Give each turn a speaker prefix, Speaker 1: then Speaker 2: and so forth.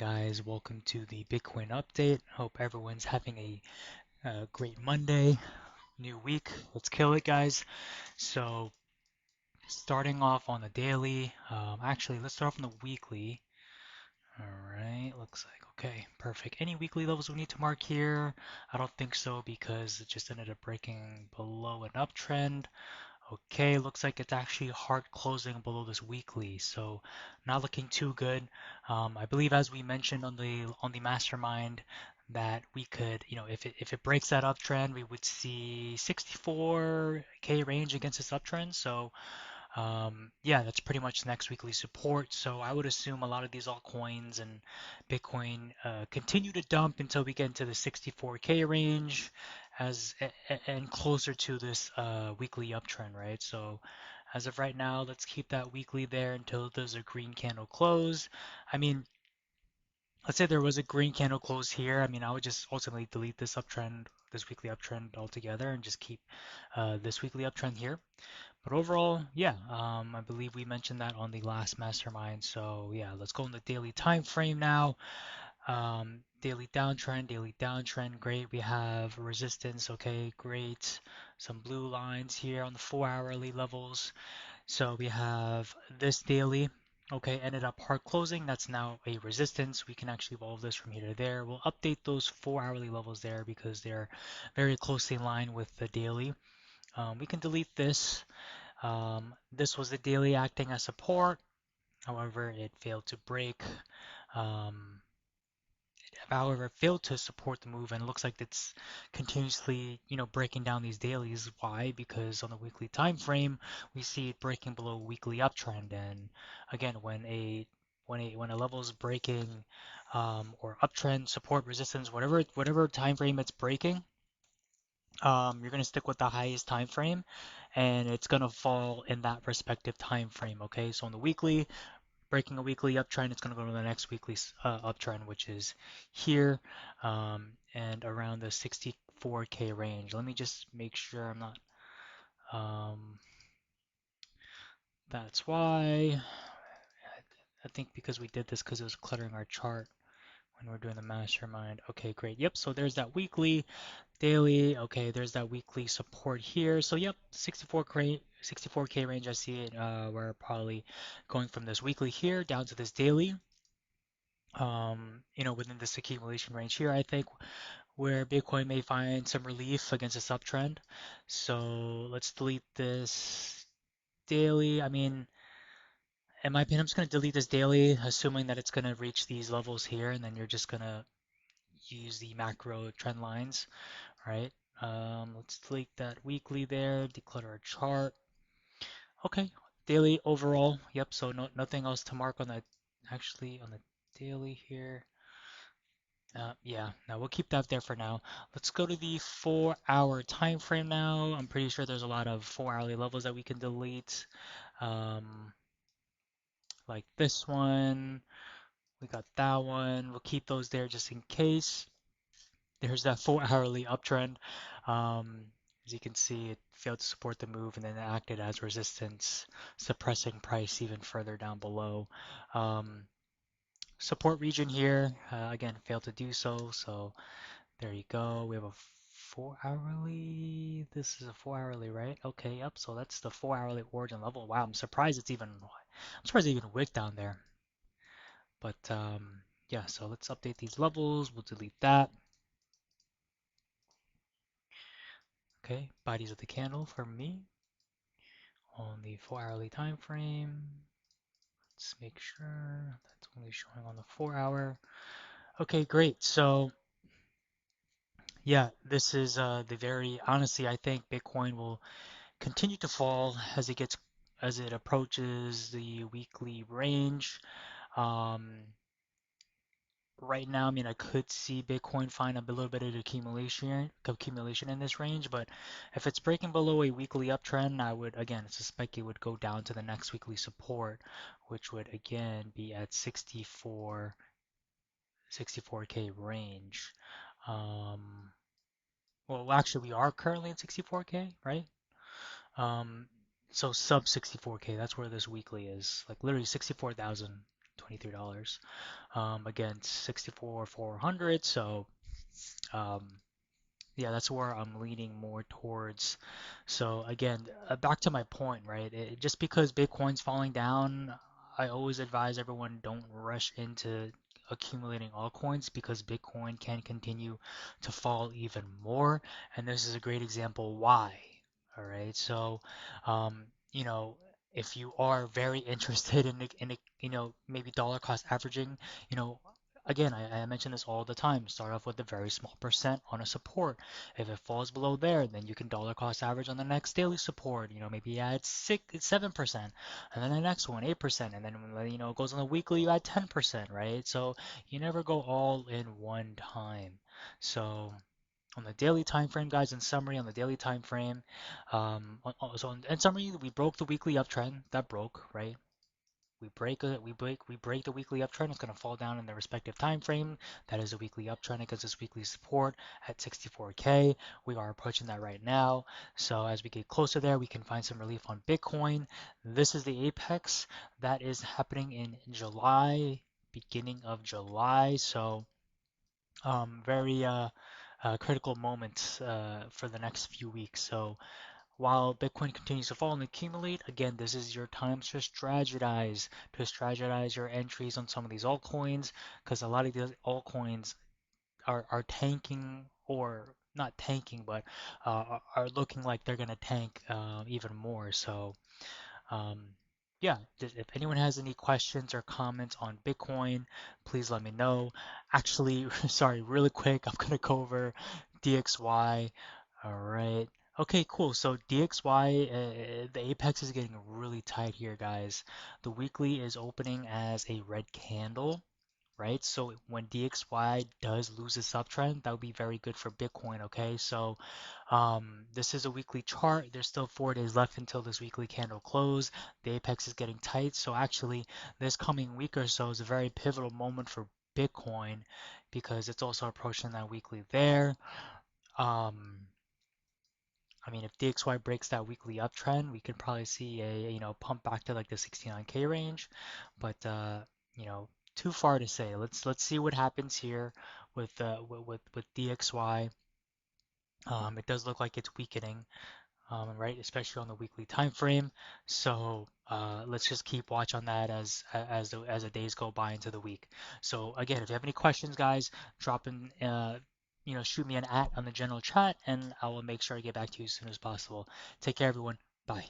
Speaker 1: guys? Welcome to the Bitcoin update. Hope everyone's having a great Monday, new week. Let's kill it, guys. So, starting off on the daily, actually, let's start off on the weekly. All right, looks like okay, perfect. Any weekly levels we need to mark here? I don't think so because it just ended up breaking below an uptrend. Okay, looks like it's actually hard closing below this weekly, so not looking too good. I believe, as we mentioned on the mastermind, that we could, if it breaks that uptrend, we would see 64K range against this uptrend. So yeah, that's pretty much next weekly support. So I would assume a lot of these altcoins and Bitcoin continue to dump until we get into the 64K range and closer to this weekly uptrend, right? So as of right now, let's keep that weekly there until there's a green candle close. I mean, let's say there was a green candle close here. I mean, I would just ultimately delete this uptrend, this weekly uptrend altogether, and just keep this weekly uptrend here. But overall, yeah, I believe we mentioned that on the last mastermind. So yeah, let's go in the daily time frame now. Daily downtrend, great. We have resistance, okay, great. Some blue lines here on the 4 hourly levels. So we have this daily, okay, ended up hard closing. That's now a resistance. We can actually evolve this from here to there. We'll update those 4 hourly levels there because they're very closely in line with the daily. We can delete this. This was the daily acting as support. However, it failed to break. Um, However, it failed to support the move, and it looks like it's continuously, breaking down these dailies. Why? Because on the weekly time frame, we see it breaking below weekly uptrend. And again, when a level is breaking, or uptrend, support, resistance, whatever time frame it's breaking, you're going to stick with the highest time frame and it's going to fall in that respective time frame. Okay, so on the weekly, breaking a weekly uptrend, it's going to go to the next weekly uptrend, which is here, and around the 64K range. Let me just make sure I'm not, um, that's why. I think because we did this because it was cluttering our chart when we're doing the mastermind. Okay, great. Yep, so there's that weekly. Daily, okay, there's that weekly support here. So yep, 64K range, I see it. We're probably going from this weekly here down to this daily. Within this accumulation range here, I think where Bitcoin may find some relief against this uptrend. So let's delete this daily. I mean, in my opinion, I'm just gonna delete this daily, assuming that it's gonna reach these levels here, and then you're just gonna use the macro trend lines. Right? Let's delete that weekly there, declutter our chart. Okay, daily overall. Yep, so nothing else to mark on that, actually, on the daily here. Yeah, now we'll keep that there for now. Let's go to the 4 hour time frame now. I'm pretty sure there's a lot of 4 hourly levels that we can delete. Um, like this one, we got that one. We'll keep those there just in case. There's that 4 hourly uptrend. Um, as you can see, it failed to support the move and then it acted as resistance, suppressing price even further down below. Um, Support region here, again, failed to do so. So there you go. We have a 4 hourly. This is a 4 hourly, right? Okay, yep. So that's the 4 hourly origin level. Wow, I'm surprised it even wicked down there. But yeah, so let's update these levels. We'll delete that. Okay, bodies of the candle for me on the 4 hourly time frame. Let's make sure that's only showing on the 4 hour. Okay, great. So yeah, this is the very honestly, I think Bitcoin will continue to fall as it approaches the weekly range. Um, right now, I mean, I could see Bitcoin find a little bit of accumulation in this range, but if it's breaking below a weekly uptrend, I would again suspect it would go down to the next weekly support, which would again be at 64K range. Um, well, actually, we are currently at 64K, right? Um, so sub 64K, that's where this weekly is, like literally 64,000 $23. Against 64,400. So um, yeah, that's where I'm leaning more towards. So again, back to my point, right? Just because Bitcoin's falling down, I always advise everyone don't rush into accumulating altcoins because Bitcoin can continue to fall even more. And this is a great example why. All right, so um, you know, if you are very interested in maybe dollar cost averaging, you know, again, I mention this all the time. Start off with a very small percent on a support. If it falls below there, then you can dollar cost average on the next daily support. Maybe add 7%, and then the next one 8%, and then when it goes on the weekly, you add 10%, right? So you never go all in one time. So on the daily time frame, guys, in summary, on the daily time frame, so in summary, we broke the weekly uptrend. That broke, right? We break the weekly uptrend. It's going to fall down in the respective time frame. That is a weekly uptrend against this weekly support at 64K. We are approaching that right now. So as we get closer there, we can find some relief on Bitcoin. This is the apex that is happening in July, beginning of July. So very critical moments for the next few weeks. So while Bitcoin continues to fall and accumulate, again, this is your time to strategize your entries on some of these altcoins, because a lot of these altcoins are tanking, or not tanking, but are looking like they're gonna tank even more. So um, yeah, if anyone has any questions or comments on Bitcoin, please let me know. Actually, sorry, really quick, I'm gonna go over DXY. All right. Okay, cool. So DXY, the apex is getting really tight here, guys. The weekly is opening as a red candle, right? So when DXY does lose its uptrend, that would be very good for Bitcoin, okay? So this is a weekly chart. There's still 4 days left until this weekly candle close. The apex is getting tight. So actually, this coming week or so is a very pivotal moment for Bitcoin because it's also approaching that weekly there. Um, I mean, if DXY breaks that weekly uptrend, we could probably see a pump back to like the 69K range, but you know, too far to say. Let's see what happens here with DXY. It does look like it's weakening, right? Especially on the weekly time frame. So let's just keep watch on that as the days go by into the week. So again, if you have any questions, guys, drop in. Shoot me an @ on the general chat, and I will make sure I get back to you as soon as possible. Take care, everyone. Bye.